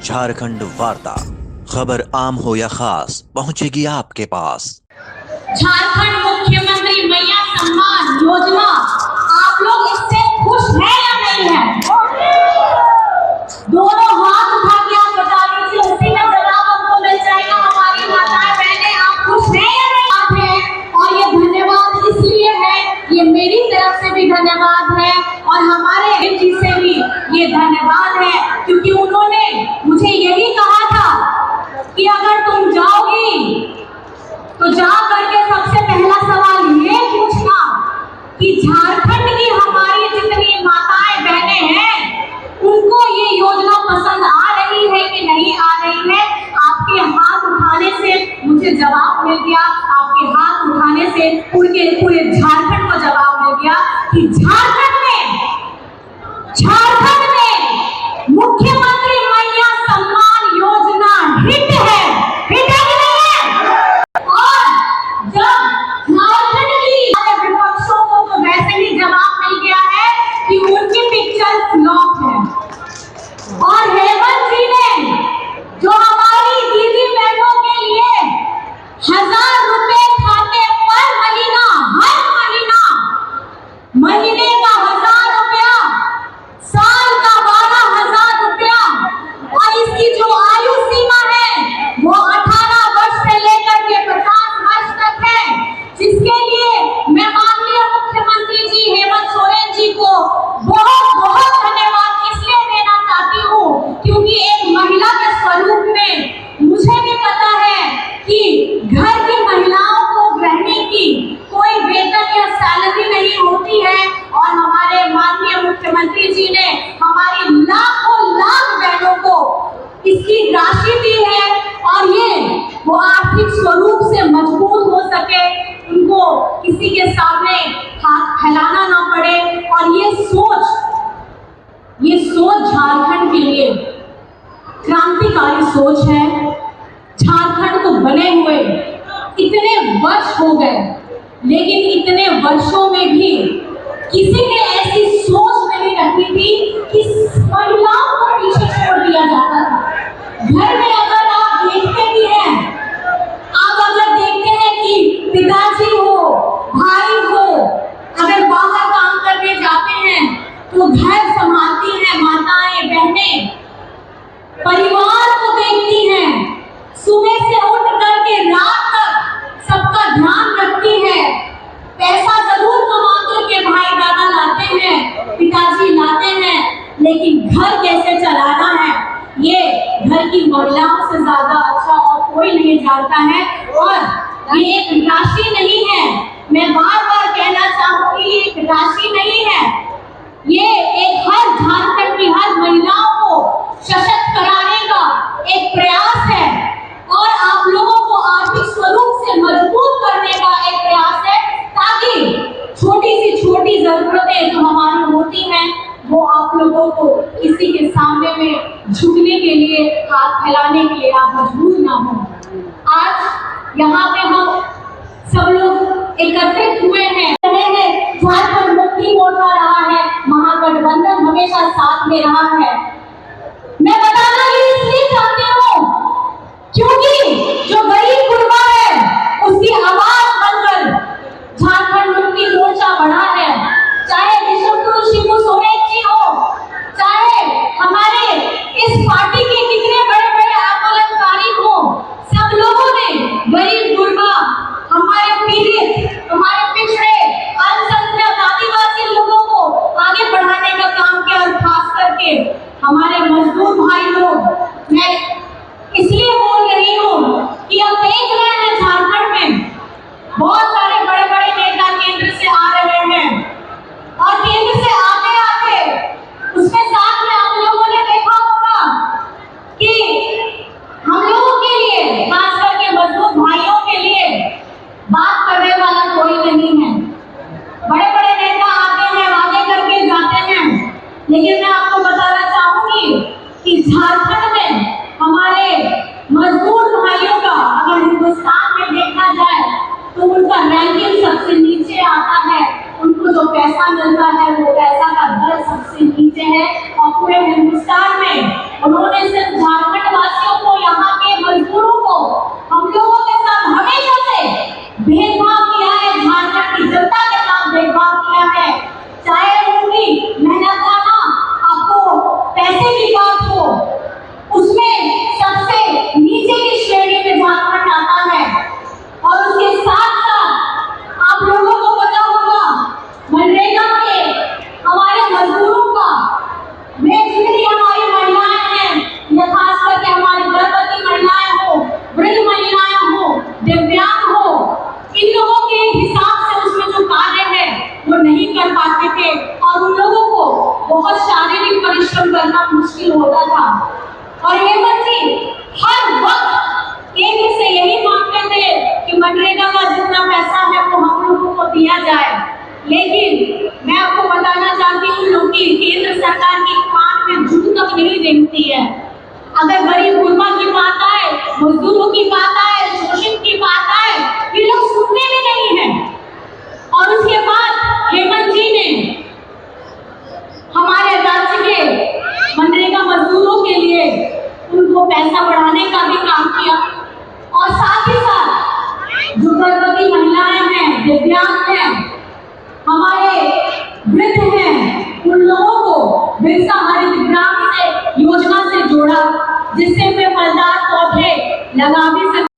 झारखंड वार्ता, खबर आम हो या खास पहुंचेगी आपके पास। झारखंड मुख्यमंत्री मैया सम्मान योजना, आप लोग इससे खुश हैं या नहीं है? दोनों हाथ उठा के आप बता दीजिए, उसी का जवाब हमको मिल जाएगा। हमारी माताएं बहनें, आप खुश हैं या नहीं? आप हैं, और ये धन्यवाद इसलिए है, ये मेरी तरफ से भी धन्यवाद है और हमारे जी से भी ये धन्यवाद है, क्योंकि उन्होंने मुझे यही कहा था कि अगर तुम जाओगी तो जा करके सबसे पहला सवाल ये पूछना कि झारखंड की हमारी जितनी माताएं बहनें हैं उनको ये योजना पसंद आ रही है कि नहीं आ रही है। आपके हाथ उठाने से मुझे जवाब मिल गया, आपके हाथ उठाने से पूरे झारखंड को जवाब मिल गया कि झारखंड में मुख्यमंत्री मैया सम्मान योजना हिट है। हिट है कि नहीं है? और जब झारखंड की विपक्षों को तो वैसे ही जवाब मिल गया है कि उनकी पिक्चर फ्लॉप है, और हेमंत जी ने जो हमारी दीदी बहनों के लिए 1000 रुपए खाते पर महीना, हर महीने का 1000 रुपया, साल का 12,000 रुपया, और इसकी जो आयु सीमा है वो 18 वर्ष से लेकर के 50 वर्ष तक है, जिसके लिए मैं माननीय मुख्यमंत्री जी हेमंत सोरेन जी को बहुत बहुत धन्यवाद इसलिए देना चाहती हूँ, क्योंकि एक महिला के स्वरूप में मुझे भी पता है कि घर की महिलाओं को गृहिणी की कोई वेतन या सैलरी नहीं होती है, और हमारे माननीय मुख्यमंत्री जी ने हमारी लाखों लाख बहनों को इसकी राशि दी है, और ये वो आर्थिक स्वरूप से मजबूत हो सके, उनको किसी के सामने हाथ फैलाना ना पड़े। और ये सोच झारखंड के लिए क्रांतिकारी सोच है। झारखंड को बने हुए इतने वर्ष हो गए, लेकिन इतने वर्षों में भी किसी ने ऐसी सोच नहीं रखी थी कि महिलाओं को पीछे छोड़ दिया जाता था। घर में अगर आप देखते भी हैं, आप अगर देखते हैं कि पिताजी हो, भाई हो, अगर बाहर काम करने जाते हैं तो घर संभालती हैं माताएं बहनें, परिवार को देखती हैं, सुबह से उठ करके रात तक सबका ध्यान रखती है। पैसा जरूर कमा करके भाई दादा लाते हैं, पिताजी लाते हैं, लेकिन घर कैसे चलाना है ये घर की महिलाओं से ज्यादा अच्छा और कोई नहीं जानता है। और ये एक राशि नहीं है, मैं बार बार कहना चाहूंगी, ये एक राशि नहीं है, ये एक हर झारखंड की हर महिलाओं को सशक्त कराने का एक प्रयास है, और आप लोगों को आर्थिक स्वरूप से मजबूत करने का एक प्रयास है, ताकि छोटी सी छोटी जरूरतें जो हमारी होती हैं वो आप लोगों को किसी के सामने में झुकने के लिए, हाथ फैलाने के लिए आप मजबूर ना हो। आज यहाँ पे हम सब लोग एकत्रित हुए हैं, झारखंड मुक्ति मोर्चा रहा है, महागठबंधन हमेशा साथ में रहा है। मैं बताना ये इसलिए चाहती हूँ क्योंकि जो गरीब गुरबा है उसकी आवाज बनकर झारखंड मुक्ति मोर्चा बढ़ा है। चाहे विष्णुपुर शिबू सोरेन जी हो, चाहे हमारे इस पार्टी के कितने बड़े बड़े आंदोलनकारी हो, सब लोगों ने गरीब गुरबा, हमारे पीड़ित, हमारे पिछड़े, अल्पसंख्यक आदिवासी लोगों को आगे बढ़ाने का काम किया, और खास करके हमारे मजदूर भाई लोग। मैं इसलिए बोल रही हूँ कि अब देख रहे हैं झारखंड में बहुत सारे बड़े बड़े नेता केंद्र से आ रहे हैं, और केंद्र से आते आते उसके साथ में आप लोगों ने देखा होगा कि हम लोगों के लिए, खास करके मजदूर भाइयों के लिए बात करने वाला कोई नहीं है। बड़े बड़े नेता आते हैं, वादे करके जाते हैं, लेकिन मैं आपको बताना चाहूंगी कि झारखंड में हमारे मजदूर भाइयों का अगर हिंदुस्तान में देखा जाए तो उनका रैंकिंग सबसे नीचे आता है। उनको जो पैसा मिलता है वो पैसा का दर सबसे नीचे है, और पूरे हिंदुस्तान में उन्होंने सिर्फ झारखंड अगर गरीब गुरबा की बात आए, मजदूरों की बात आए, शोषित की बात आए, ये लोग सुनने में नहीं है। और उसके बाद हेमंत जी ने हमारे राज्य के मनरेगा मजदूरों के लिए उनको पैसा बढ़ाने का भी काम किया, और साथ ही साथ जो गर्भवती महिलाएं हैं, दिव्यांग हैं, हमारे वृद्ध हैं, उन लोगों को बिरसा हरित ग्राम से योजना से जोड़ा, जिससे वे फलदार पौधे लगा भी सके।